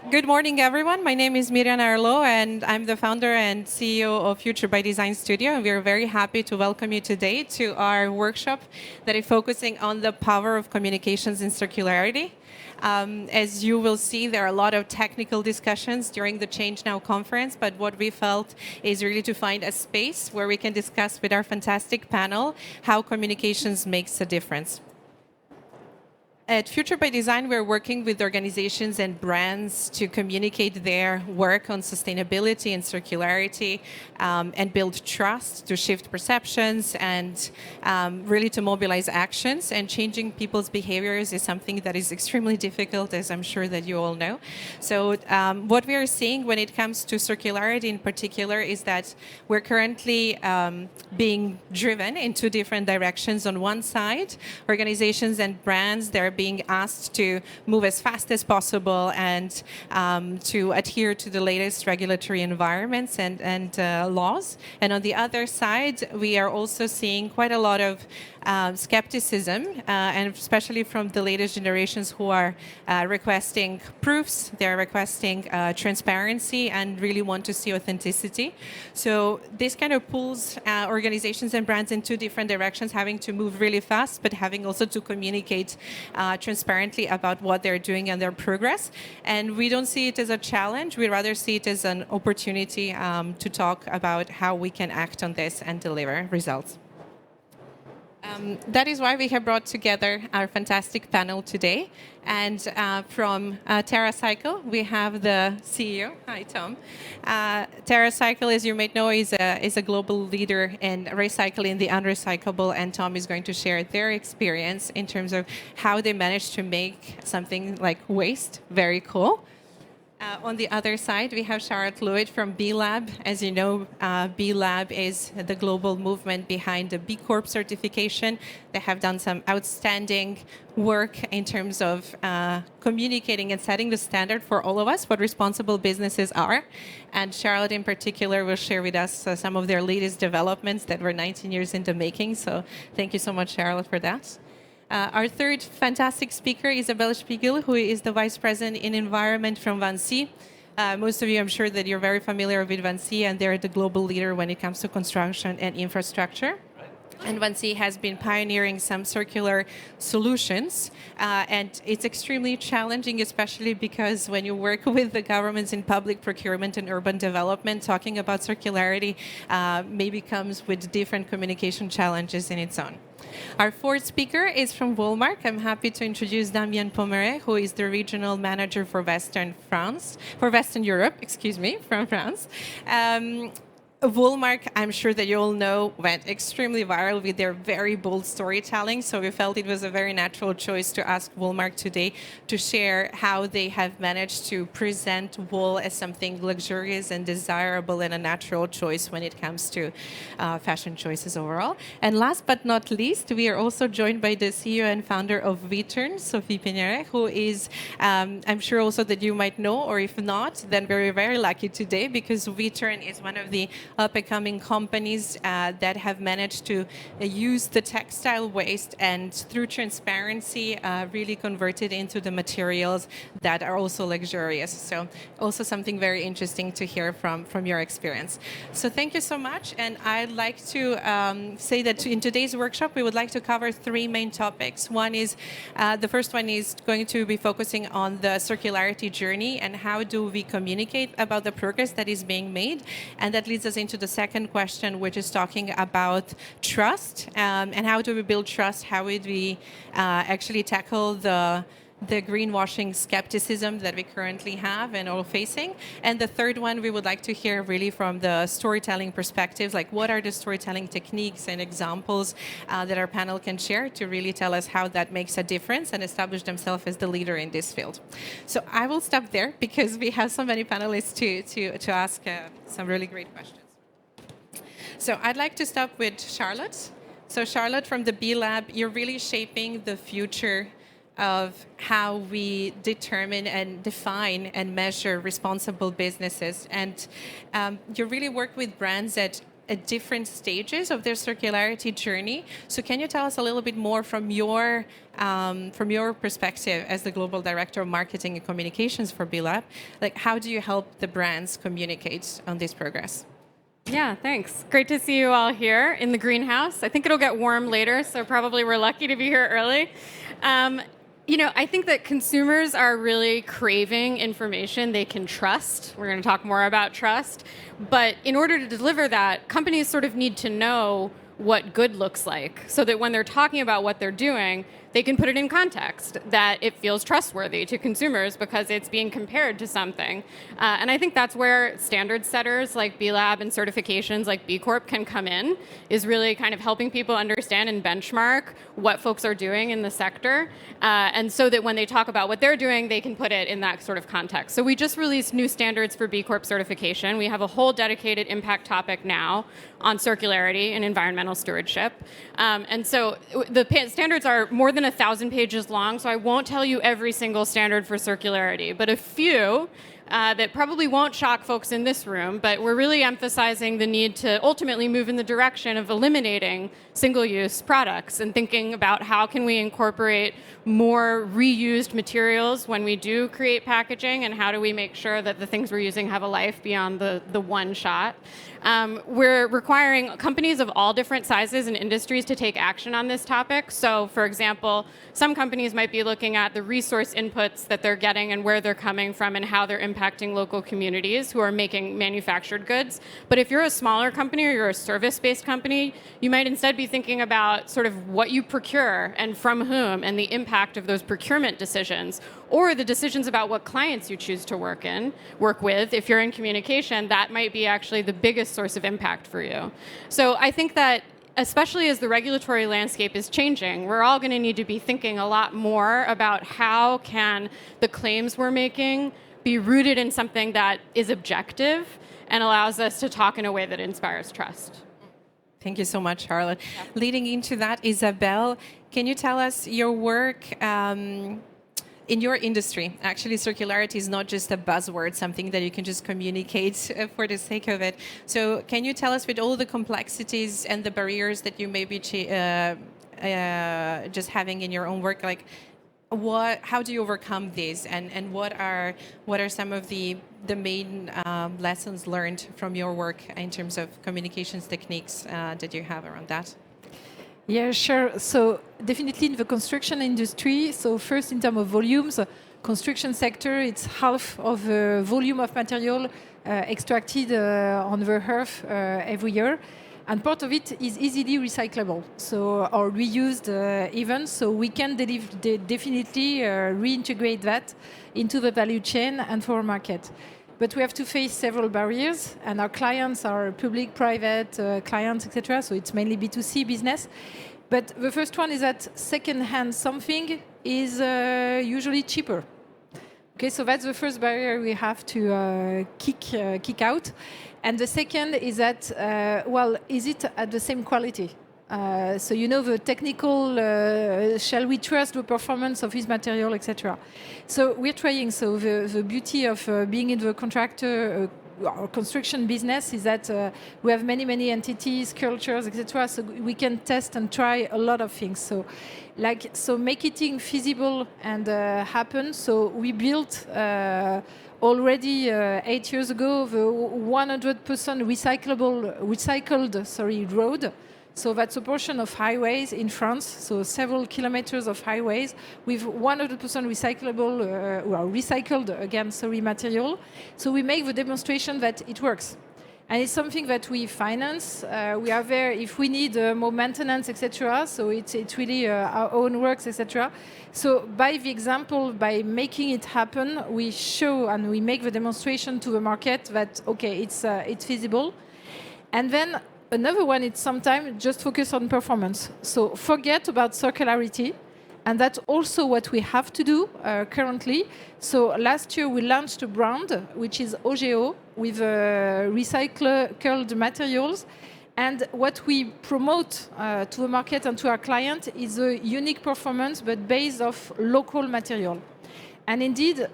Good morning, everyone. My name is Miriam Arlo, and I'm the founder and CEO of Future by Design Studio. And we're very happy to welcome you today to our workshop that is focusing on the power of communications in circularity. As you will see, there are a lot of technical discussions during the ChangeNOW conference, but what we felt is really to find a space where we can discuss with our fantastic panel how communications makes a difference. At Future by Design, we're working with organizations and brands to communicate their work on sustainability and circularity and build trust to shift perceptions and really to mobilize actions. And changing people's behaviors is something that is extremely difficult, as I'm sure that you all know. So what we are seeing when it comes to circularity in particular is that we're currently being driven in two different directions. On one side, organizations and brands, they're being asked to move as fast as possible and to adhere to the latest regulatory environments and laws. And on the other side, we are also seeing quite a lot of skepticism, and especially from the latest generations who are requesting proofs, they're requesting transparency and really want to see authenticity. So this kind of pulls organizations and brands in two different directions, having to move really fast, but having also to communicate transparently about what they're doing and their progress. And we don't see it as a challenge, we rather see it as an opportunity to talk about how we can act on this and deliver results. That is why we have brought together our fantastic panel today. And from TerraCycle, we have the CEO. Hi, Tom. TerraCycle, as you might know, is a global leader in recycling the unrecyclable. And Tom is going to share their experience in terms of how they managed to make something like waste very cool. On the other side, we have Charlotte Lewitt from B Lab. As you know, B Lab is the global movement behind the B Corp certification. They have done some outstanding work in terms of communicating and setting the standard for all of us, what responsible businesses are. And Charlotte in particular will share with us some of their latest developments that were 19 years in the making. So thank you so much, Charlotte, for that. Our third fantastic speaker, Isabel Spiegel, who is the Vice President in Environment from VINCI. Most of you, I'm sure that you're very familiar with VINCI, and they're the global leader when it comes to construction and infrastructure. And VINCI has been pioneering some circular solutions. And it's extremely challenging, especially because when you work with the governments in public procurement and urban development, talking about circularity maybe comes with different communication challenges in its own. Our fourth speaker is from Woolmark. I'm happy to introduce Damien Pommeret, who is the regional manager for Western Europe, from France. Woolmark, I'm sure that you all know, went extremely viral with their very bold storytelling. So we felt it was a very natural choice to ask Woolmark today to share how they have managed to present wool as something luxurious and desirable and a natural choice when it comes to fashion choices overall. And last but not least, we are also joined by the CEO and founder of Weturn, Sophie Pignaret, who is, I'm sure also that you might know, or if not, then we're very lucky today because Weturn is one of the up-and-coming companies that have managed to use the textile waste and through transparency really convert it into the materials that are also luxurious. So also something very interesting to hear from your experience. So thank you so much. And I'd like to say that in today's workshop, we would like to cover three main topics. One is, the first one is going to be focusing on the circularity journey and how do we communicate about the progress that is being made. And that leads us into the second question, which is talking about trust and how do we build trust? How would we actually tackle the greenwashing skepticism that we currently have and all facing? And the third one, we would like to hear really from the storytelling perspectives, like what are the storytelling techniques and examples that our panel can share to really tell us how that makes a difference and establish themselves as the leader in this field. So I will stop there because we have so many panelists to ask some really great questions. So I'd like to start with Charlotte. So Charlotte, from the B Lab, you're really shaping the future of how we determine and define and measure responsible businesses. And you really work with brands at at different stages of their circularity journey. So can you tell us a little bit more from your perspective as the Global Director of Marketing and Communications for B-Lab? Like, how do you help the brands communicate on this progress? Yeah, thanks. Great to see you all here in the greenhouse. I think it'll get warm later, so probably we're lucky to be here early. I think that consumers are really craving information they can trust. We're going to talk more about trust. But in order to deliver that, companies sort of need to know what good looks like so that when they're talking about what they're doing, they can put it in context, that it feels trustworthy to consumers because it's being compared to something. And I think that's where standard setters like B-Lab and certifications like B Corp can come in, is really kind of helping people understand and benchmark what folks are doing in the sector. And so that when they talk about what they're doing, they can put it in that sort of context. So we just released new standards for B Corp certification. We have a whole dedicated impact topic now on circularity and environmental stewardship. And so the standards are more than 1,000 pages long, so I won't tell you every single standard for circularity, but a few that probably won't shock folks in this room, but we're really emphasizing the need to ultimately move in the direction of eliminating single-use products and thinking about how can we incorporate more reused materials when we do create packaging, and how do we make sure that the things we're using have a life beyond the one shot. We're requiring companies of all different sizes and industries to take action on this topic. So, for example, some companies might be looking at the resource inputs that they're getting and where they're coming from and how they're impacting local communities who are making manufactured goods. But if you're a smaller company or you're a service-based company, you might instead be thinking about sort of what you procure and from whom and the impact of those procurement decisions, or the decisions about what clients you choose to work with. If you're in communication, that might be actually the biggest source of impact for you. So I think that especially as the regulatory landscape is changing, we're all going to need to be thinking a lot more about how can the claims we're making be rooted in something that is objective and allows us to talk in a way that inspires trust. Thank you so much, Charlotte. Yeah. Leading into that, Isabel, can you tell us your work in your industry? Actually, circularity is not just a buzzword, something that you can just communicate for the sake of it. So can you tell us, with all the complexities and the barriers that you may be just having in your own work, like how do you overcome this, and what are some of the main lessons learned from your work in terms of communications techniques that you have around that? Yeah, sure. So definitely in the construction industry, so first in terms of volumes, construction sector, it's half of the volume of material extracted on the earth every year. And part of it is easily recyclable, so or reused even. So we can definitely reintegrate that into the value chain and for our market. But we have to face several barriers, and our clients are public, private clients, etc. So it's mainly B2C business. But the first one is that second-hand something is usually cheaper. Okay, so that's the first barrier we have to kick out. And the second is that, is it at the same quality? So the technical, shall we trust the performance of his material, etc. So we're trying. So the beauty of being in the contractor or construction business is that we have many entities, cultures, etc. So we can test and try a lot of things. So make it feasible and happen. So we built already 8 years ago the 100% recycled road. So that's a portion of highways in France, so several kilometers of highways with 100% recycled material. So we make the demonstration that it works. And it's something that we finance. We are there if we need more maintenance, etc. So it's really our own works, etc. So by the example, by making it happen, we show and we make the demonstration to the market that, okay, it's feasible. And then another one is sometimes just focus on performance. So forget about circularity. And that's also what we have to do currently. So last year we launched a brand, which is OGO, with recycled materials. And what we promote to the market and to our client is a unique performance, but based off local material. And indeed,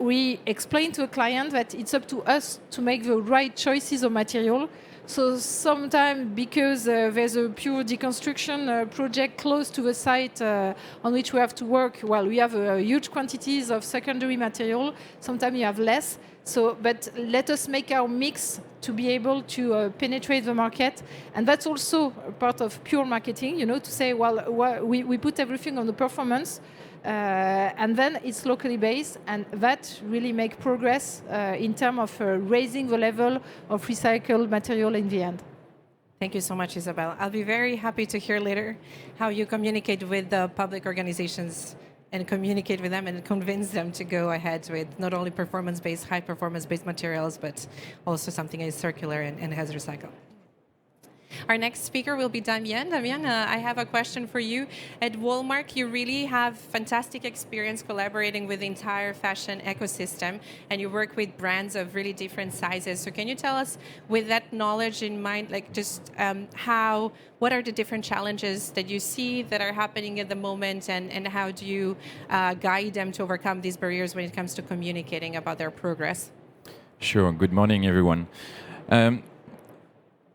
we explain to a client that it's up to us to make the right choices of material. So sometimes, because there's a pure deconstruction project close to the site on which we have to work, well, we have huge quantities of secondary material. Sometimes you have less. So, but let us make our mix to be able to penetrate the market. And that's also a part of pure marketing, to say, well, we put everything on the performance, and then it's locally based, and that really make progress in terms of raising the level of recycled material in the end. Thank you so much, Isabel. I'll be very happy to hear later how you communicate with the public organizations and communicate with them and convince them to go ahead with not only performance-based, high-performance-based materials, but also something as circular and has recycled. Our next speaker will be Damien. Damien, I have a question for you. At Woolmark, you really have fantastic experience collaborating with the entire fashion ecosystem, and you work with brands of really different sizes. So can you tell us, with that knowledge in mind, like just what are the different challenges that you see that are happening at the moment, and how do you guide them to overcome these barriers when it comes to communicating about their progress? Sure. Good morning, everyone.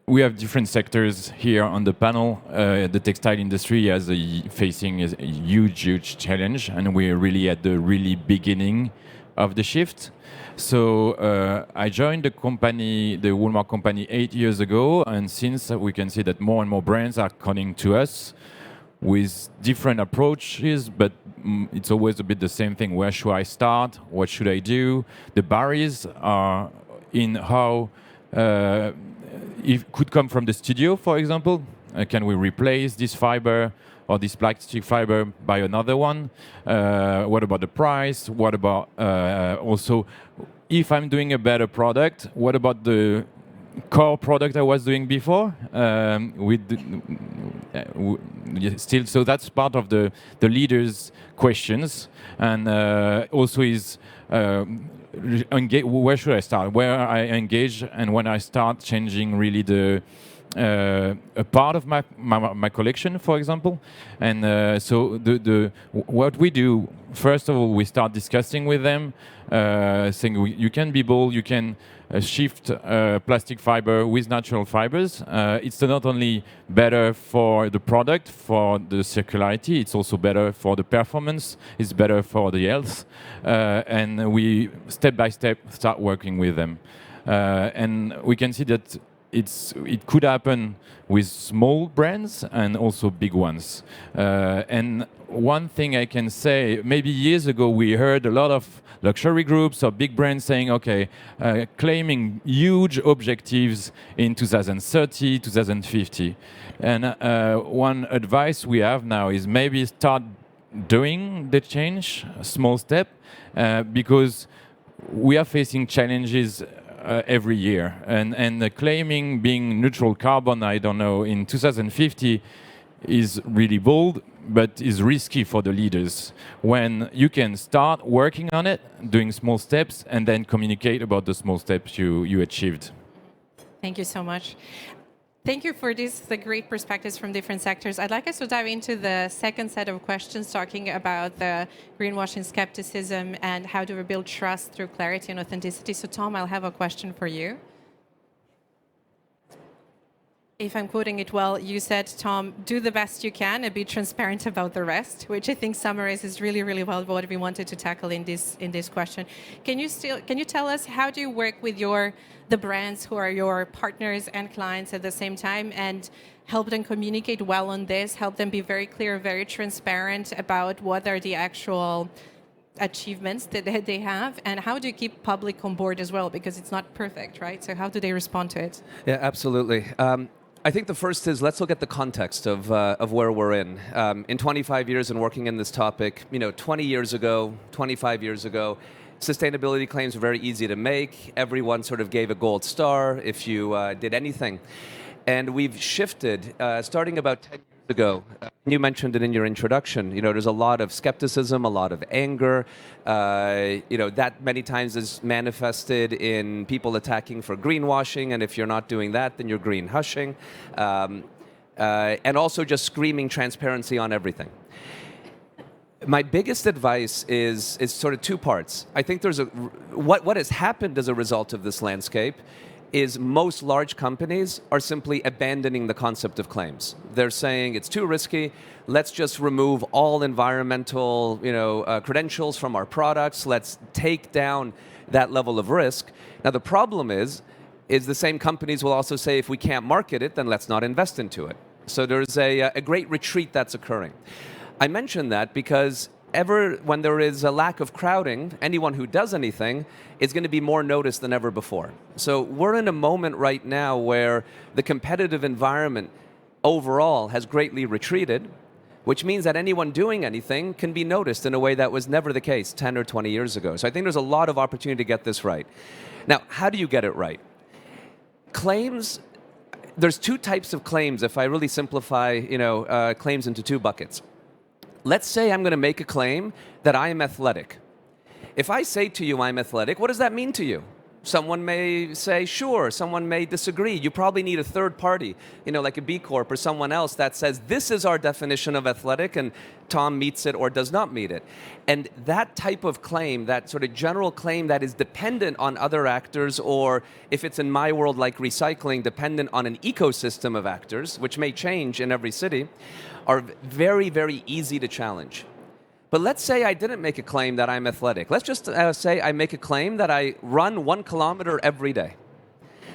We have different sectors here on the panel. The textile industry is facing a huge challenge, and we're really at the beginning of the shift. So I joined the company, the Woolmark company, 8 years ago, and since we can see that more and more brands are coming to us with different approaches, but it's always a bit the same thing. Where should I start? What should I do? The barriers are in how it could come from the studio, for example. Can we replace this fiber or this plastic fiber by another one? What about the price? What about also, if I'm doing a better product, what about the core product I was doing before? Still, so that's part of the leaders' questions, and also is where should I start? Where I engage, and when I start changing really a part of my collection, for example. And so what we do, first of all, we start discussing with them, saying you can be bold, you can shift plastic fiber with natural fibers. It's not only better for the product, for the circularity, it's also better for the performance, it's better for the health. And we, step by step, start working with them. And we can see that it could happen with small brands and also big ones. And one thing I can say, maybe years ago we heard a lot of luxury groups or big brands saying, okay, claiming huge objectives in 2030, 2050. And one advice we have now is maybe start doing the change, a small step, because we are facing challenges every year, and claiming being neutral carbon, I don't know, in 2050 is really bold, but is risky for the leaders. When you can start working on it, doing small steps, and then communicate about the small steps you achieved. Thank you so much. Thank you for the great perspectives from different sectors. I'd like us to dive into the second set of questions, talking about the greenwashing skepticism and how do we build trust through clarity and authenticity. So Tom, I'll have a question for you. If I'm quoting it well, you said, Tom, do the best you can and be transparent about the rest, which I think summarizes really well what we wanted to tackle in this question. Can you tell us, how do you work with the brands who are your partners and clients at the same time, and help them communicate well on this, help them be very clear, very transparent about what are the actual achievements that they have, and how do you keep public on board as well, because it's not perfect, right? So how do they respond to it? Yeah, absolutely. I think the first is, let's look at the context of where we're in. In 25 years and working in this topic, 20 years ago, 25 years ago, sustainability claims were very easy to make. Everyone sort of gave a gold star if you did anything. And we've shifted, starting about 10 years ago. You mentioned it in your introduction. There's a lot of skepticism, a lot of anger. That many times is manifested in people attacking for greenwashing, and if you're not doing that, then you're green hushing. And also just screaming transparency on everything. My biggest advice is sort of two parts. I think there's what has happened as a result of this landscape is most large companies are simply abandoning the concept of claims. They're saying it's too risky. Let's just remove all environmental, credentials from our products. Let's take down that level of risk. Now the problem is the same companies will also say if we can't market it, then let's not invest into it. So there's a great retreat that's occurring. I mention that because when there is a lack of crowding, anyone who does anything is going to be more noticed than ever before. So we're in a moment right now where the competitive environment overall has greatly retreated, which means that anyone doing anything can be noticed in a way that was never the case 10 or 20 years ago. So I think there's a lot of opportunity to get this right. Now, how do you get it right? Claims, there's two types of claims, if I really simplify claims into two buckets. Let's say I'm going to make a claim that I am athletic. If I say to you I'm athletic, what does that mean to you? Someone may say, sure. Someone may disagree. You probably need a third party, like a B Corp or someone else that says, this is our definition of athletic, and Tom meets it or does not meet it. And that type of claim, that sort of general claim that is dependent on other actors, or if it's in my world like recycling, dependent on an ecosystem of actors, which may change in every city, are very, very easy to challenge. But let's say I didn't make a claim that I'm athletic. Let's just say I make a claim that I run 1 kilometer every day.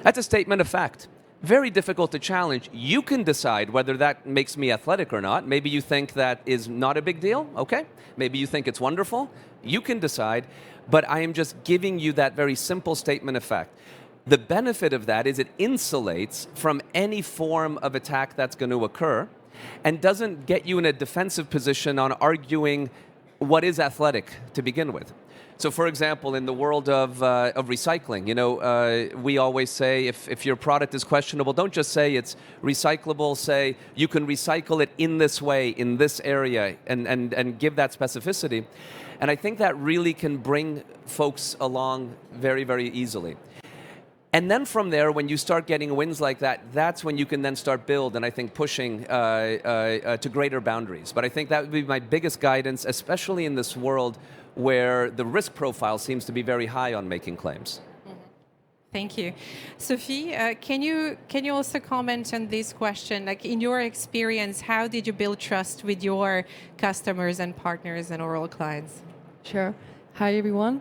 That's a statement of fact. Very difficult to challenge. You can decide whether that makes me athletic or not. Maybe you think that is not a big deal. Okay. Maybe you think it's wonderful. You can decide. But I am just giving you that very simple statement of fact. The benefit of that is it insulates from any form of attack that's going to occur, and doesn't get you in a defensive position on arguing what is athletic to begin with. So for example, in the world of recycling, we always say if your product is questionable, don't just say it's recyclable, say you can recycle it in this way, in this area, and give that specificity. And I think that really can bring folks along very, very easily. And then from there, when you start getting wins like that, that's when you can then start build, and I think pushing to greater boundaries. But I think that would be my biggest guidance, especially in this world where the risk profile seems to be very high on making claims. Thank you. Sophie, can you also comment on this question? Like, in your experience, how did you build trust with your customers and partners and oral clients? Sure. Hi, everyone.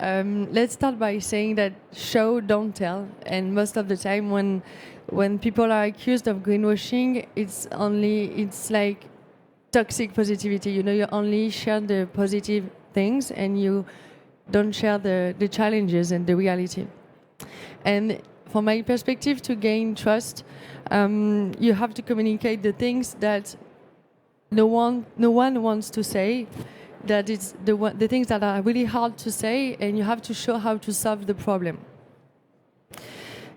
Let's start by saying that show, don't tell. And most of the time when people are accused of greenwashing, it's like toxic positivity. You only share the positive things and you don't share the challenges and the reality. And from my perspective, to gain trust, you have to communicate the things that no one wants to say, that it's the things that are really hard to say, and you have to show how to solve the problem.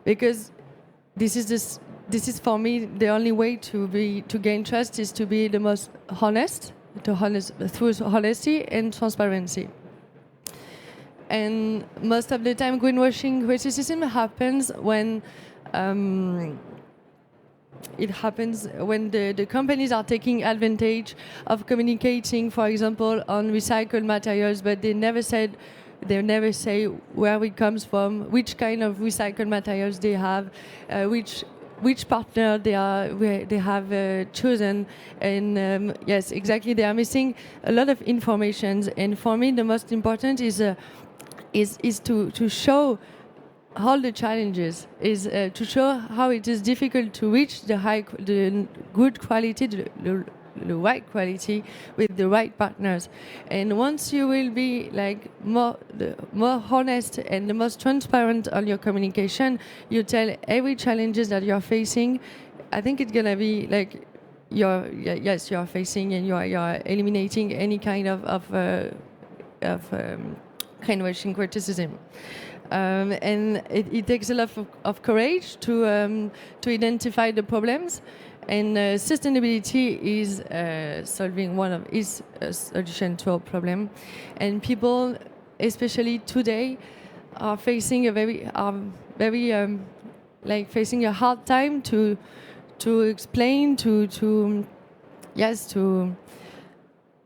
Because this is for me the only way to gain trust is to be the most honest, through honesty and transparency. And most of the time, greenwashing criticism happens when the companies are taking advantage of communicating, for example, on recycled materials, but they never say where it comes from, which kind of recycled materials they have, which partner they have chosen, and yes, exactly, they are missing a lot of information. And for me, the most important is to show all the challenges, is to show how it is difficult to reach the good quality, the right quality with the right partners. And once you will be like more honest and the most transparent on your communication, you tell every challenges that you're facing. I think it's gonna be like you're facing, and you're eliminating any kind of greenwashing criticism. And it takes a lot of courage to identify the problems, and sustainability is solving is a solution to a problem. And people, especially today, are facing facing a hard time to explain to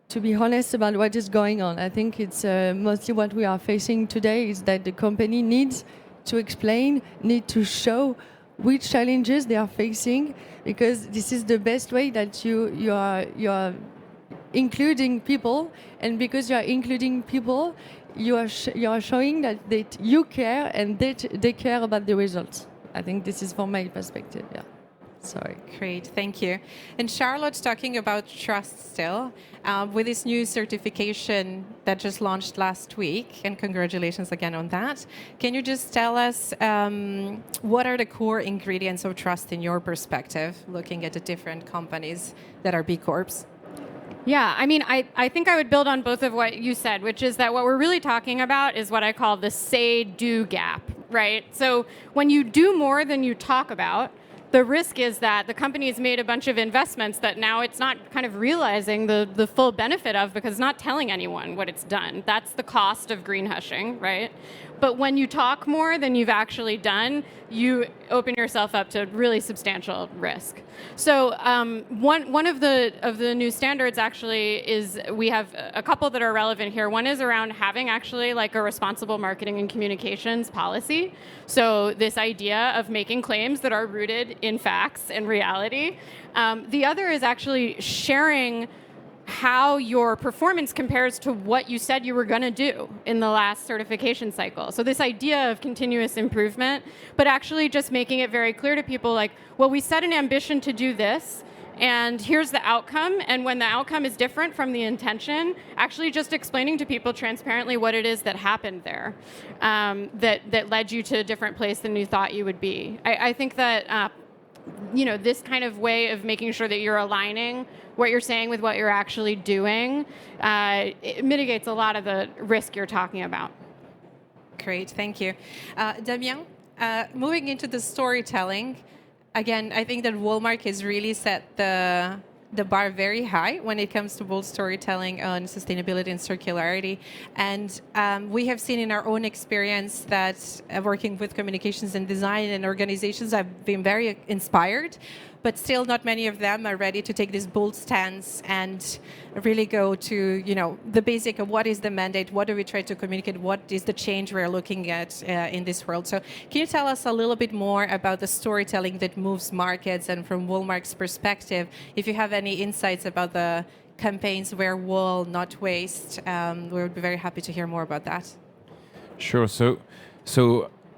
to be honest about what is going on. I think it's mostly what we are facing today is that the company needs to explain, need to show which challenges they are facing, because this is the best way that you are including people, and because you are including people, you are showing that you care and that they care about the results. I think this is from my perspective. Yeah. Sorry. Great, thank you. And Charlotte, talking about trust still, with this new certification that just launched last week, and congratulations again on that. Can you just tell us what are the core ingredients of trust in your perspective, looking at the different companies that are B Corps? Yeah, I mean, I think I would build on both of what you said, which is that what we're really talking about is what I call the say-do gap, right? So when you do more than you talk about, the risk is that the company's made a bunch of investments that now it's not kind of realizing the full benefit of, because it's not telling anyone what it's done. That's the cost of greenwashing, right? But when you talk more than you've actually done, you open yourself up to really substantial risk. So one of the new standards actually is, we have a couple that are relevant here. One is around having actually like a responsible marketing and communications policy. So this idea of making claims that are rooted in facts and reality. The other is actually sharing how your performance compares to what you said you were going to do in the last certification cycle. So this idea of continuous improvement, but actually just making it very clear to people like, well, we set an ambition to do this, and here's the outcome. And when the outcome is different from the intention, actually just explaining to people transparently what it is that happened there, that led you to a different place than you thought you would be. I think that this kind of way of making sure that you're aligning what you're saying with what you're actually doing, it mitigates a lot of the risk you're talking about. Great, thank you. Damien, moving into the storytelling, again, I think that Woolmark has really set the bar very high when it comes to bold storytelling on sustainability and circularity. And we have seen in our own experience that working with communications and design and organizations, I've been very inspired, but still not many of them are ready to take this bold stance and really go to the basic of what is the mandate, what do we try to communicate, what is the change we're looking at in this world. So can you tell us a little bit more about the storytelling that moves markets, and from Woolmark's perspective, if you have any insights about the campaigns Wear Wool, Not Waste, we would be very happy to hear more about that. Sure. So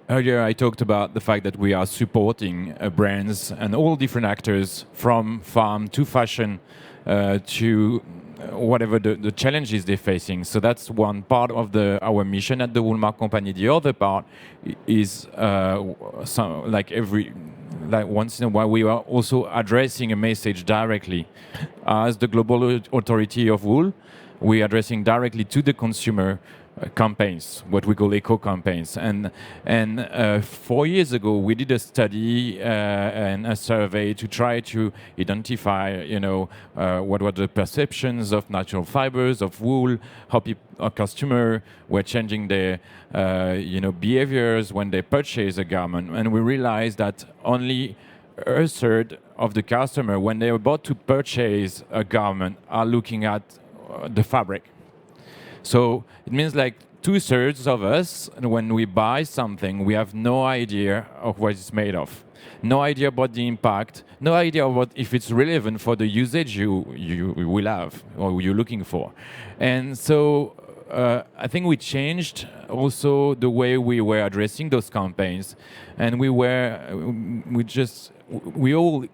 earlier I talked about the fact that we are supporting brands and all different actors, from farm to fashion to whatever the challenges they're facing. So that's one part of our mission at the Woolmark company. The other part is once in a while we are also addressing a message directly. As the global authority of wool, we are addressing directly to the consumer campaigns, what we call eco campaigns. And 4 years ago, we did a study and a survey to try to identify, what were the perceptions of natural fibers, of wool, how our customer were changing their, behaviors when they purchase a garment. And we realized that only a third of the customer, when they're about to purchase a garment, are looking at the fabric. So it means like 2/3 of us, when we buy something, we have no idea of what it's made of, no idea about the impact, no idea about if it's relevant for the usage you will have or you're looking for. And so I think we changed also the way we were addressing those campaigns, and we all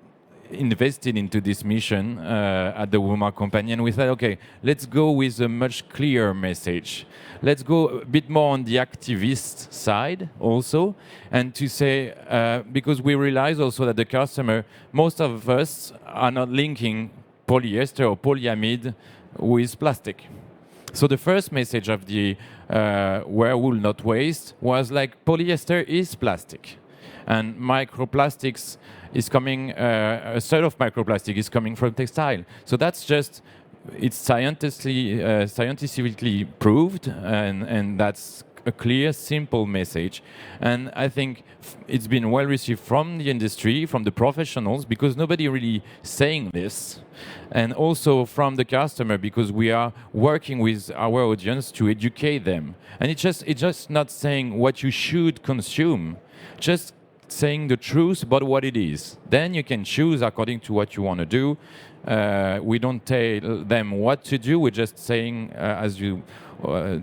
invested into this mission at the Woolmark company, and we thought, okay, let's go with a much clearer message. Let's go a bit more on the activist side also, and to say, because we realize also that the customer, most of us are not linking polyester or polyamide with plastic. So the first message of the Wear Wool Not Waste was like, polyester is plastic, and microplastics is coming, a third of microplastic is coming from textile. So that's it's scientifically proved, and that's a clear, simple message. And I think it's been well received from the industry, from the professionals, because nobody really saying this. And also from the customer, because we are working with our audience to educate them. And it's just not saying what you should consume, just saying the truth about what it is. Then you can choose according to what you want to do. We don't tell them what to do. We're just saying, as you,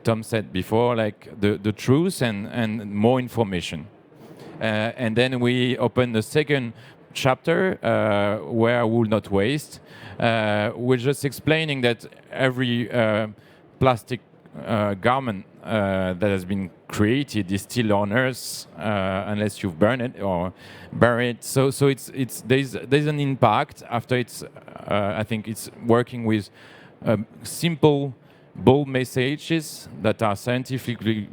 Tom said before, like the truth and more information. And then we open the second chapter where we will not waste. We're just explaining that every plastic garment that has been created is still on Earth unless you've burned it or buried it. So there's an impact after it's. I think it's working with simple, bold messages that are scientifically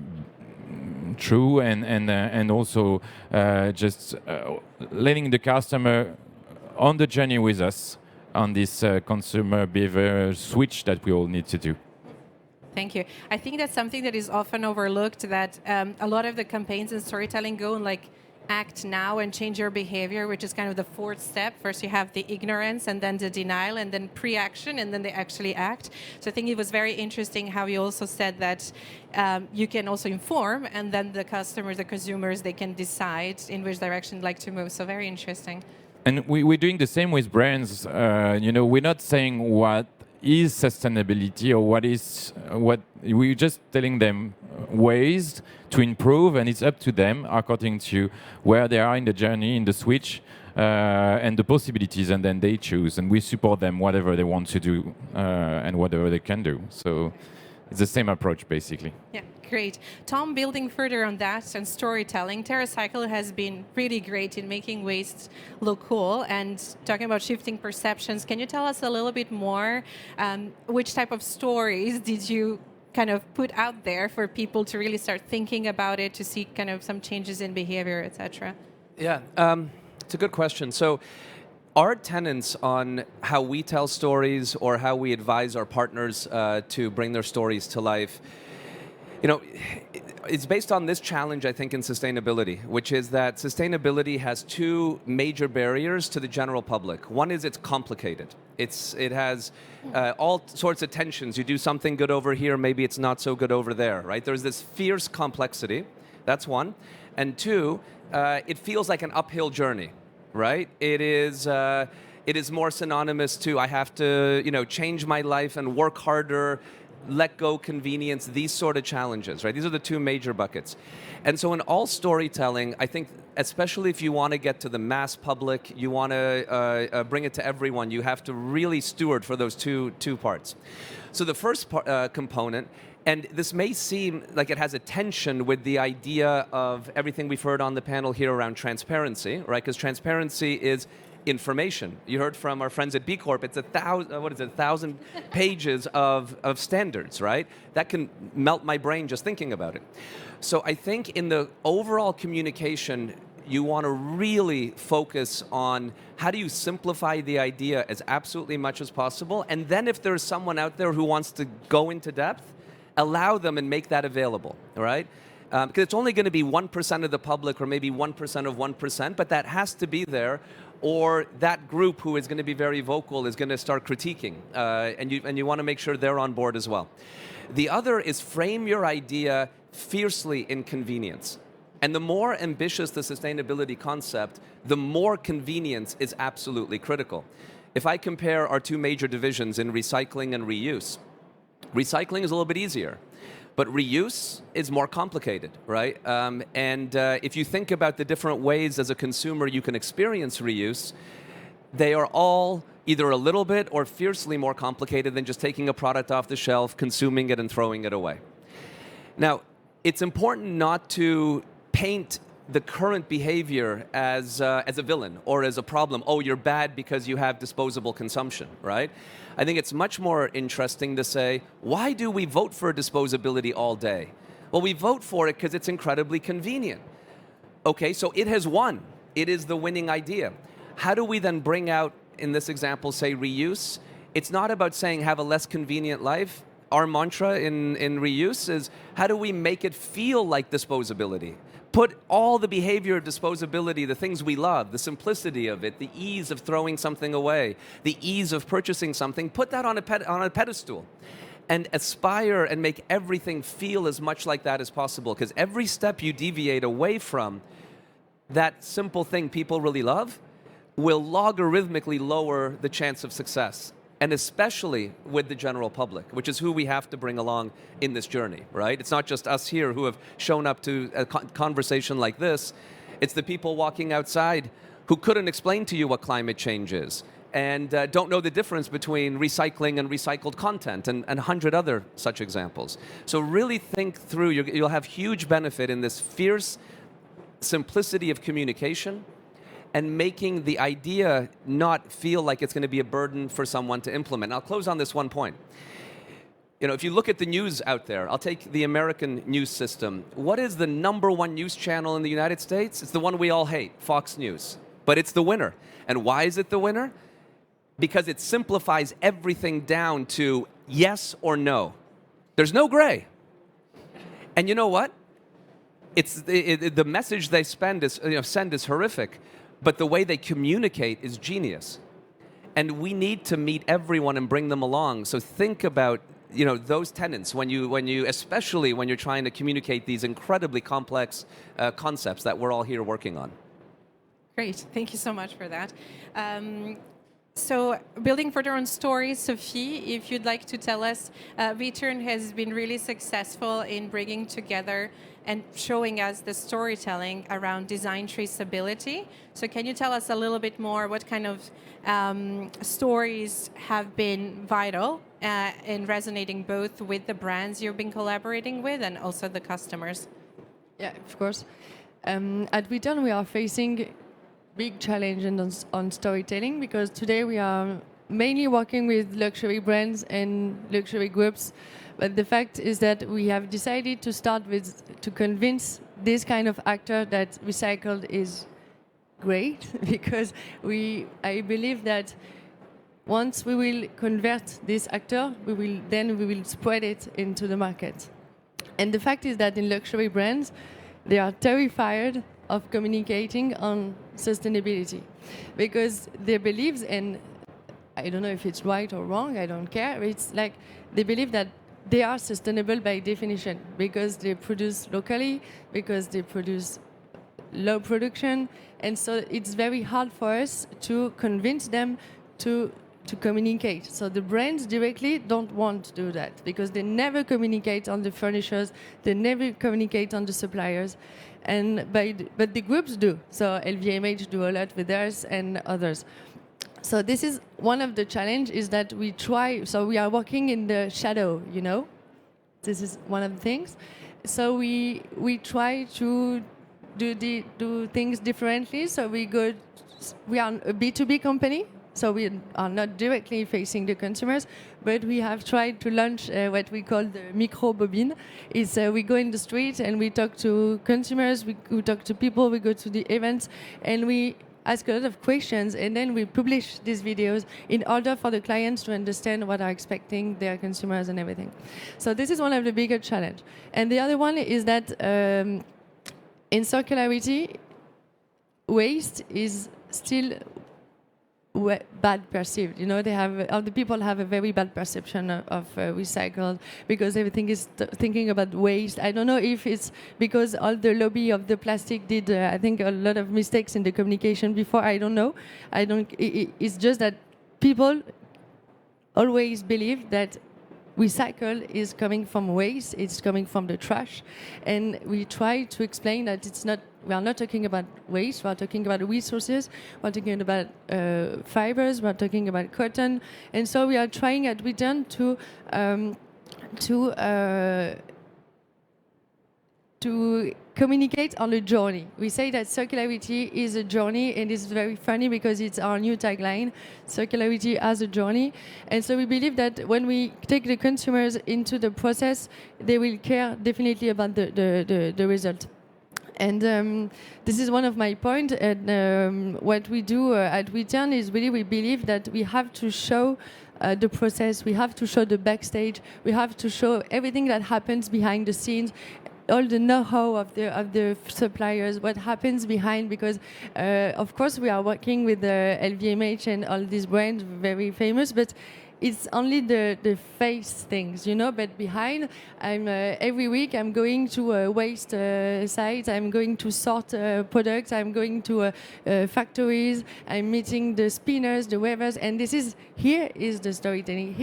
true and also just letting the customer on the journey with us on this consumer behavior switch that we all need to do. Thank you. I think that's something that is often overlooked, that a lot of the campaigns in storytelling go and like act now and change your behavior, which is kind of the fourth step. First you have the ignorance and then the denial and then pre-action and then they actually act. So I think it was very interesting how you also said that you can also inform and then the customers, the consumers, they can decide in which direction they'd like to move. So very interesting. And we're doing the same with brands. We're not saying what is sustainability or what we're just telling them ways to improve, and it's up to them according to where they are in the journey, in the switch, and the possibilities, and then they choose, and we support them whatever they want to do and whatever they can do. So it's the same approach basically. Yeah. Great. Tom, building further on that and storytelling, TerraCycle has been really great in making waste look cool and talking about shifting perceptions. Can you tell us a little bit more? Which type of stories did you kind of put out there for people to really start thinking about it, to see kind of some changes in behavior, etc.? Yeah, it's a good question. So our tenets on how we tell stories or how we advise our partners to bring their stories to life, it's based on this challenge, I think, in sustainability, which is that sustainability has two major barriers to the general public. One is it's complicated. It has all sorts of tensions. You do something good over here, maybe it's not so good over there, right? There's this fierce complexity. That's one. And two, it feels like an uphill journey, right? It is more synonymous to I have to, change my life and work harder, let go convenience, these sort of challenges, right? These are the two major buckets. And so in all storytelling, I think, especially if you want to get to the mass public, you want to bring it to everyone, you have to really steward for those two parts. So the first component, and this may seem like it has a tension with the idea of everything we've heard on the panel here around transparency, right? Because transparency is information. You heard from our friends at B Corp, it's 1,000 pages of standards, right? That can melt my brain just thinking about it. So I think in the overall communication, you want to really focus on how do you simplify the idea as absolutely much as possible, and then if there's someone out there who wants to go into depth, allow them and make that available, right? Because it's only going to be 1% of the public or maybe 1% of 1%, but that has to be there, or that group who is going to be very vocal is going to start critiquing, and you want to make sure they're on board as well. The other is frame your idea fiercely in convenience. And the more ambitious the sustainability concept, the more convenience is absolutely critical. If I compare our two major divisions in recycling and reuse, recycling is a little bit easier. But reuse is more complicated, right? If you think about the different ways as a consumer you can experience reuse, they are all either a little bit or fiercely more complicated than just taking a product off the shelf, consuming it, and throwing it away. Now, it's important not to paint the current behavior as a villain or as a problem. Oh, you're bad because you have disposable consumption, right? I think it's much more interesting to say, why do we vote for disposability all day? Well, we vote for it because it's incredibly convenient. Okay, so it has won. It is the winning idea. How do we then bring out, in this example, say reuse? It's not about saying have a less convenient life. our mantra in reuse is, how do we make it feel like disposability? Put all the behavior of disposability, the things we love, the simplicity of it, the ease of throwing something away, the ease of purchasing something, put that on a pedestal and aspire and make everything feel as much like that as possible. Because every step you deviate away from that simple thing people really love will logarithmically lower the chance of success. And especially with the general public, which is who we have to bring along in this journey, right? It's not just us here who have shown up to a conversation like this. It's the people walking outside who couldn't explain to you what climate change is and don't know the difference between recycling and recycled content and 100 other such examples. So really think through, you'll have huge benefit in this fierce simplicity of communication and making the idea not feel like it's going to be a burden for someone to implement. And I'll close on this one point. You know, if you look at the news out there, I'll take the American news system. What is the #1 news channel in the United States? It's the one we all hate, Fox News. But it's the winner. And why is it the winner? Because it simplifies everything down to yes or no. There's no gray. And you know what? It's the message they send is horrific. But the way they communicate is genius. And we need to meet everyone and bring them along. So think about those tenets when you especially when you're trying to communicate these incredibly complex concepts that we're all here working on. Great, thank you so much for that. So building further on stories, Sophie, if you'd like to tell us, Weturn has been really successful in bringing together and showing us the storytelling around design traceability. So can you tell us a little bit more what kind of stories have been vital in resonating both with the brands you've been collaborating with and also the customers? Yeah, of course. At Weturn, we are facing big challenges on storytelling because today we are mainly working with luxury brands and luxury groups. But the fact is that we have decided to start with to convince this kind of actor that recycled is great because I believe that once we will convert this actor, we will spread it into the market. And the fact is that in luxury brands, they are terrified of communicating on sustainability because their beliefs, and I don't know if it's right or wrong, I don't care, it's like they believe that they are sustainable by definition because they produce locally, because they produce low production, and so it's very hard for us to convince them to communicate. So the brands directly don't want to do that because they never communicate on the furnishers, they never communicate on the suppliers, but the groups do. So LVMH do a lot with theirs and others. So this is one of the challenges is that we try, so we are working in the shadow, This is one of the things. So we try to do things differently. So we are a B2B company, so we are not directly facing the consumers, but we have tried to launch what we call the micro bobine. Is we go in the street and we talk to consumers, we talk to people, we go to the events, and we ask a lot of questions, and then we publish these videos in order for the clients to understand what are expecting their consumers and everything. So this is one of the bigger challenges. And the other one is that in circularity, waste is still bad perceived. All the people have a very bad perception of recycled because everything is thinking about waste. I don't know if it's because all the lobby of the plastic did, I think, a lot of mistakes in the communication before. I don't know. It's just that people always believe that recycle is coming from waste, it's coming from the trash, and we try to explain that it's not. We are not talking about waste. We are talking about resources. We are talking about fibers. We are talking about cotton, and so we are trying at Weturn to communicate on a journey. We say that circularity is a journey, and it's very funny because it's our new tagline, circularity as a journey. And so we believe that when we take the consumers into the process, they will care definitely about the result. And this is one of my points. And what we do at Weturn is really we believe that we have to show the process. We have to show the backstage. We have to show everything that happens behind the scenes, all the know-how of the suppliers, what happens behind, because of course we are working with the LVMH and all these brands, very famous, but it's only the face things, you know. But behind, I'm every week I'm going to waste sites. I'm going to sort products. I'm going to factories. I'm meeting the spinners, the weavers, and here is the storytelling.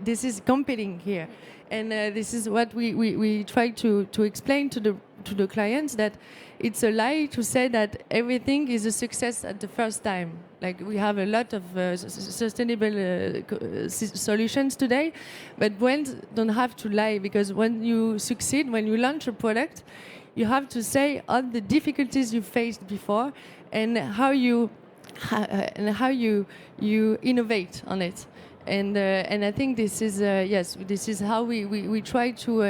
This is compelling here, and this is what we try to explain to the clients, that it's a lie to say that everything is a success at the first time. Like, we have a lot of sustainable solutions today, but brands don't have to lie, because when you succeed, when you launch a product, you have to say all the difficulties you faced before and how you innovate on it. And I think this is this is how we try to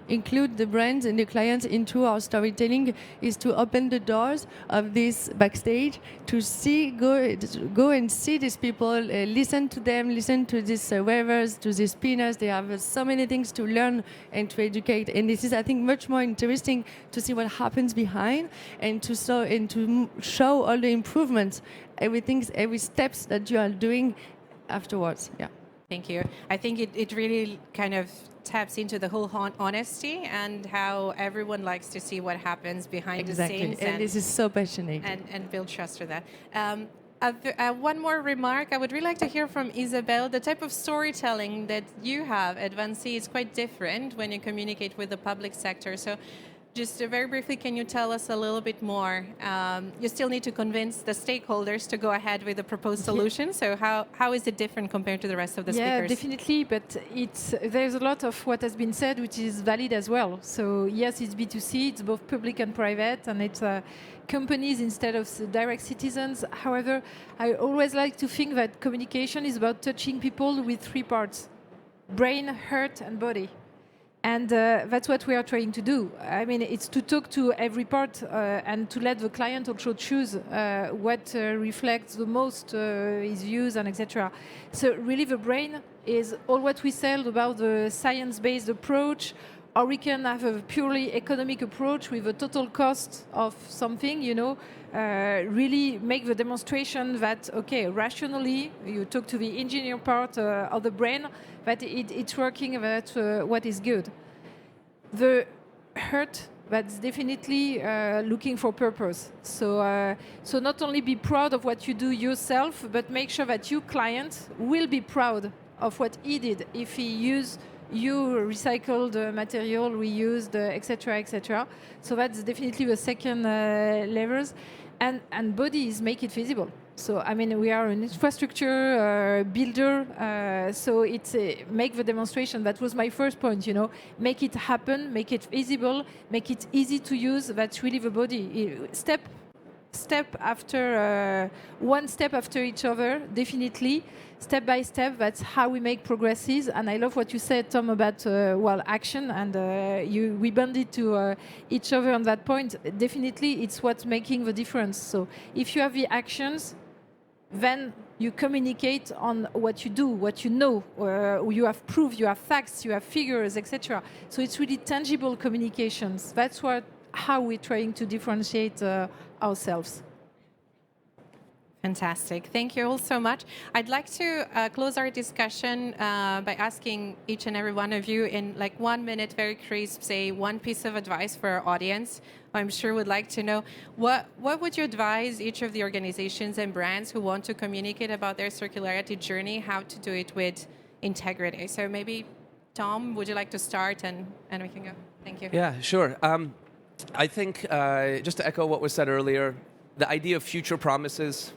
include the brands and the clients into our storytelling, is to open the doors of this backstage, to go and see these people, listen to them, listen to these weavers, to these spinners. They have so many things to learn and to educate, and this is, I think, much more interesting to see what happens behind, and to show all the improvements, every steps that you are doing afterwards. Yeah. Thank you. I think it really kind of taps into the whole honesty and how everyone likes to see what happens behind the scenes. And this is so passionate. And build trust for that. One more remark. I would really like to hear from Isabelle. The type of storytelling that you have at VINCI is quite different when you communicate with the public sector. So just very briefly, can you tell us a little bit more? You still need to convince the stakeholders to go ahead with the proposed solution. So how is it different compared to the rest of the speakers? Yeah, definitely. But there's a lot of what has been said which is valid as well. So yes, it's B2C. It's both public and private, and it's companies instead of direct citizens. However, I always like to think that communication is about touching people with three parts: brain, heart, and body. And that's what we are trying to do. I mean, it's to talk to every part and to let the client also choose what reflects the most his views and etc. So really the brain is all what we sell about the science-based approach, or we can have a purely economic approach with a total cost of something, you know, really make the demonstration that, okay, rationally, you talk to the engineer part of the brain, that it's working, that what is good. The heart, that's definitely looking for purpose. So, so not only be proud of what you do yourself, but make sure that your client will be proud of what he did if he used you recycled material, reused, etc., etc. So that's definitely the second levers. And body is make it feasible. So, I mean, we are an infrastructure builder, so it's make the demonstration. That was my first point, you know, make it happen, make it feasible, make it easy to use. That's really the body. Step after, one step after each other, definitely, step by step. That's how we make progresses. And I love what you said, Tom, about action, and we bonded to each other on that point. Definitely, it's what's making the difference. So if you have the actions, then you communicate on what you do, what you know, you have proof, you have facts, you have figures, etc. So it's really tangible communications. That's how we're trying to differentiate ourselves. Fantastic. Thank you all so much. I'd like to close our discussion by asking each and every one of you in like 1 minute, very crisp, say one piece of advice for our audience. I'm sure would like to know what would you advise each of the organizations and brands who want to communicate about their circularity journey, how to do it with integrity. So maybe Tom, would you like to start and we can go? Thank you. Yeah, sure. I think just to echo what was said earlier, the idea of future promises,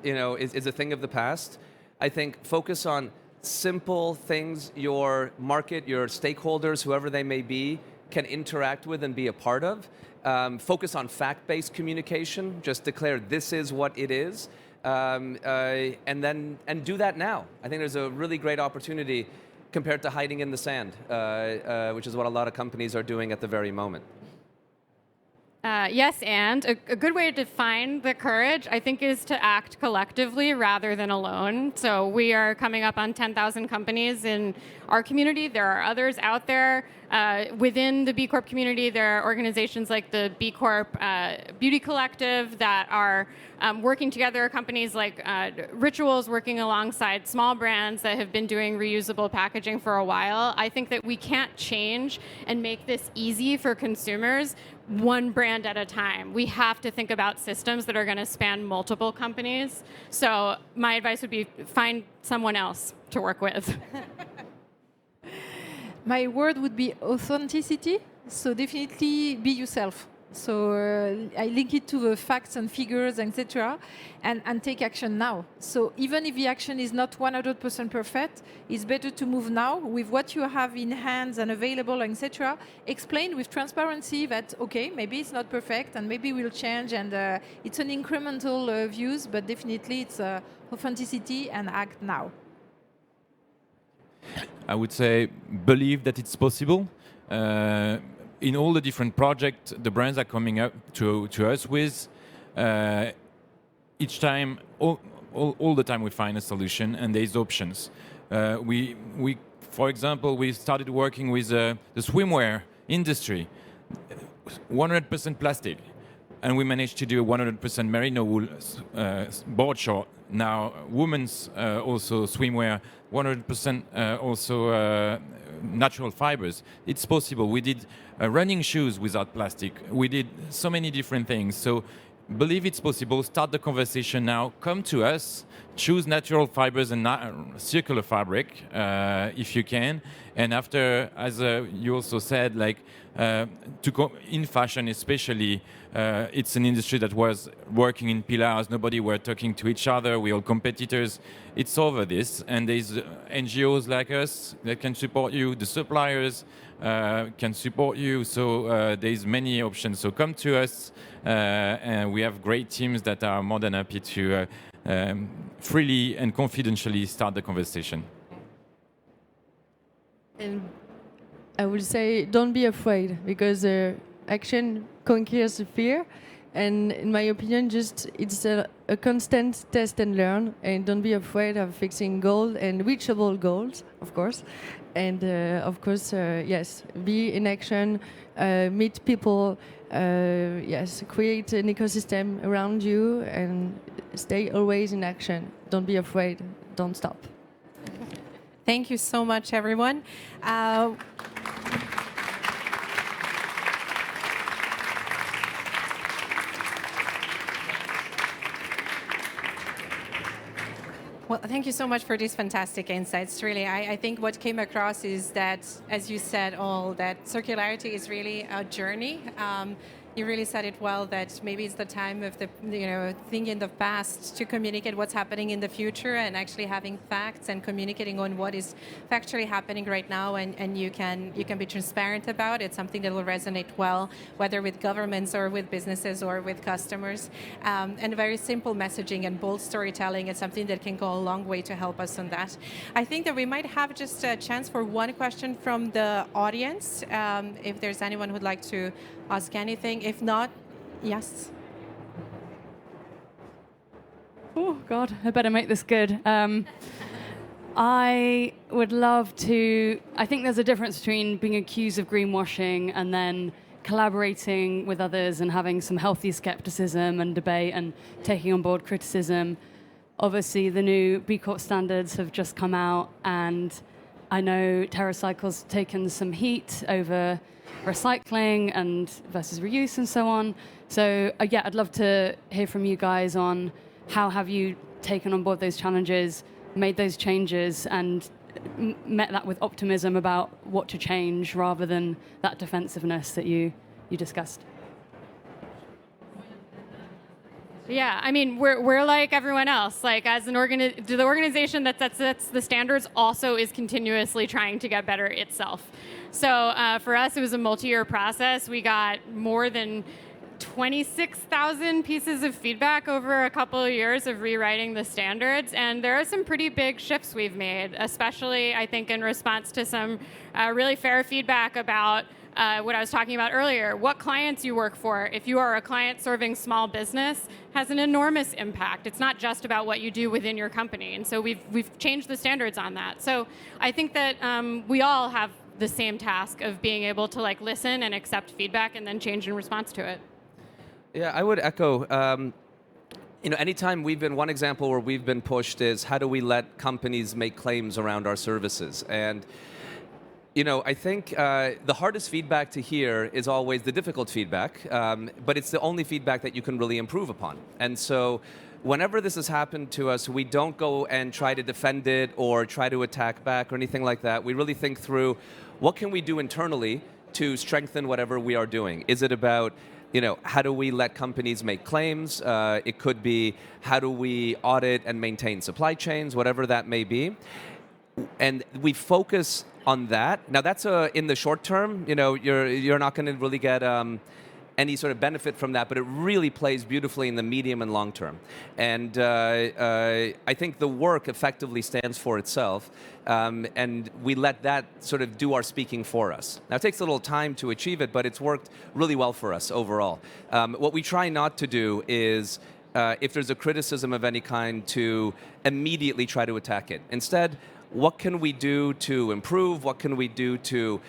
you know, is a thing of the past. I think focus on simple things your market, your stakeholders, whoever they may be, can interact with and be a part of. Focus on fact-based communication. Just declare this is what it is, and do that now. I think there's a really great opportunity compared to hiding in the sand, which is what a lot of companies are doing at the very moment. Yes, and a good way to define the courage, I think, is to act collectively rather than alone. So we are coming up on 10,000 companies in our community. There are others out there. Within the B Corp community, there are organizations like the B Corp Beauty Collective that are working together, companies like Rituals working alongside small brands that have been doing reusable packaging for a while. I think that we can't change and make this easy for consumers one brand at a time. We have to think about systems that are going to span multiple companies. So my advice would be find someone else to work with. My word would be authenticity. So definitely be yourself. So I link it to the facts and figures, etc., and take action now. So even if the action is not 100% perfect, it's better to move now with what you have in hands and available, etc. Explain with transparency that, okay, maybe it's not perfect and maybe we'll change, and it's an incremental views, but definitely it's authenticity and act now. I would say believe that it's possible. In all the different projects the brands are coming up to us with, each time, all the time we find a solution and there's options. For example, we started working with the swimwear industry, 100% plastic, and we managed to do a 100% merino wool board short. Now, women's also swimwear, 100% also natural fibers. It's possible. We did running shoes without plastic. We did so many different things. So believe it's possible. Start the conversation now. Come to us. Choose natural fibers and circular fabric if you can. And after, as you also said, like in fashion especially, it's an industry that was working in pillars. Nobody were talking to each other. We're all competitors. It's over this. And there's NGOs like us that can support you. The suppliers can support you. So there's many options. So come to us. And we have great teams that are more than happy to freely and confidentially start the conversation. And I would say don't be afraid, because action conquers the fear. And in my opinion, it's a constant test and learn, and don't be afraid of fixing goals and reachable goals, of course. And of course, yes, be in action, meet people, yes, create an ecosystem around you, and stay always in action. Don't be afraid. Don't stop. Thank you so much, everyone. Well, thank you so much for these fantastic insights. Really, I think what came across is that, as you said, that circularity is really a journey. You really said it well, that maybe it's the time of the thinking in the past to communicate what's happening in the future, and actually having facts and communicating on what is factually happening right now, and you can be transparent about it. Something that will resonate well, whether with governments or with businesses or with customers. And very simple messaging and bold storytelling is something that can go a long way to help us on that. I think that we might have just a chance for one question from the audience, if there's anyone who'd like to ask anything. If not, yes. Oh, God, I better make this good. I would love to... I think there's a difference between being accused of greenwashing and then collaborating with others and having some healthy skepticism and debate and taking on board criticism. Obviously, the new B Corp standards have just come out, and I know TerraCycle's taken some heat over recycling and versus reuse and so on. So yeah, I'd love to hear from you guys on how have you taken on board those challenges, made those changes, and met that with optimism about what to change rather than that defensiveness that you discussed. Yeah, I mean, we're like everyone else. Like, as the organization that sets the standards also is continuously trying to get better itself. So for us, it was a multi-year process. We got more than 26,000 pieces of feedback over a couple of years of rewriting the standards, and there are some pretty big shifts we've made, especially, I think, in response to some really fair feedback about what I was talking about earlier, what clients you work for. If you are a client serving small business, has an enormous impact. It's not just about what you do within your company. And so we've changed the standards on that. So I think that we all have the same task of being able to like listen and accept feedback and then change in response to it. Yeah, I would echo. Anytime one example where we've been pushed is how do we let companies make claims around our services? And I think the hardest feedback to hear is always the difficult feedback, but it's the only feedback that you can really improve upon. And so whenever this has happened to us, we don't go and try to defend it or try to attack back or anything like that. We really think through what can we do internally to strengthen whatever we are doing. Is it about how do we let companies make claims? It could be how do we audit and maintain supply chains, whatever that may be. And we focus on that. Now that's in the short term. You're not going to really get any sort of benefit from that, but it really plays beautifully in the medium and long term. And I think the work effectively stands for itself, and we let that sort of do our speaking for us. Now it takes a little time to achieve it, but it's worked really well for us overall. What we try not to do is, if there's a criticism of any kind, to immediately try to attack it. Instead, what can we do to improve? What can we do to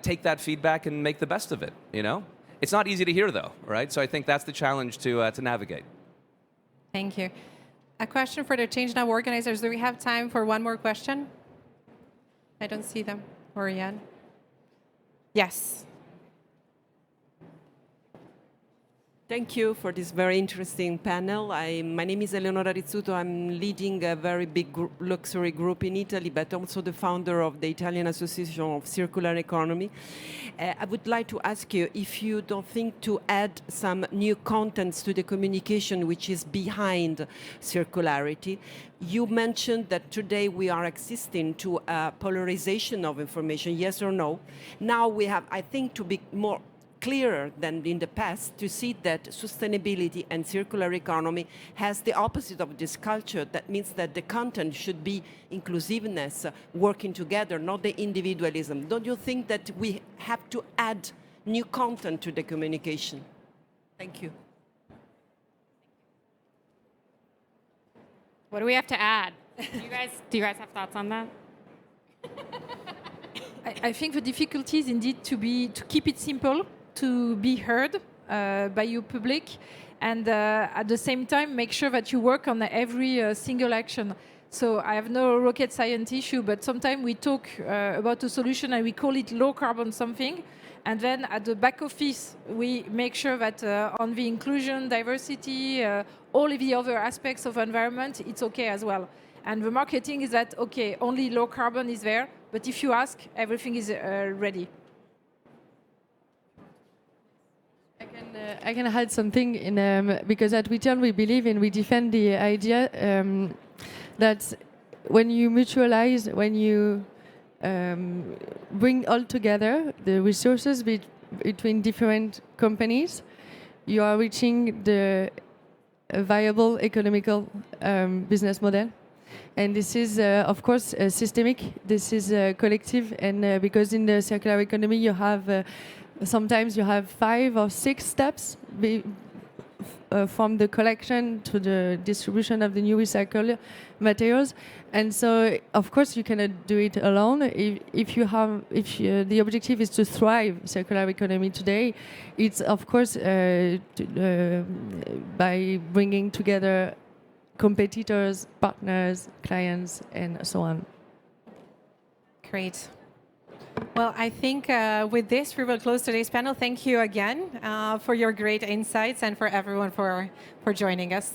take that feedback and make the best of it? It's not easy to hear, though, right? So I think that's the challenge to navigate. Thank you. A question for the ChangeNOW organizers. Do we have time for one more question? I don't see them. Oriane? Yes. Thank you for this very interesting panel. My name is Eleonora Rizzuto. I'm leading a very big luxury group in Italy, but also the founder of the Italian Association of Circular Economy. I would like to ask you if you don't think to add some new contents to the communication which is behind circularity. You mentioned that today we are existing to a polarization of information, yes or no. Now we have, I think, to be more clearer than in the past to see that sustainability and circular economy has the opposite of this culture. That means that the content should be inclusiveness, working together, not the individualism. Don't you think that we have to add new content to the communication? Thank you. What do we have to add? Do you guys have thoughts on that? I think the difficulty is indeed to keep it simple, to be heard by your public, and at the same time make sure that you work on every single action. So I have no rocket science issue, but sometimes we talk about a solution and we call it low carbon something, and then at the back office we make sure that on the inclusion, diversity, all of the other aspects of environment, it's okay as well. And the marketing is that, okay, only low carbon is there, but if you ask, everything is ready. I can add something because at Weturn we believe and we defend the idea that when you mutualize, when you bring all together the resources between different companies, you are reaching the viable economical business model. And this is, of course, systemic. This is collective, and because in the circular economy you have sometimes you have 5 or 6 steps from the collection to the distribution of the new recycled materials, and so of course you cannot do it alone. If the objective is to thrive circular economy today, it's of course by bringing together competitors, partners, clients, and so on. Great. Well, I think with this, we will close today's panel. Thank you again for your great insights and for everyone for joining us.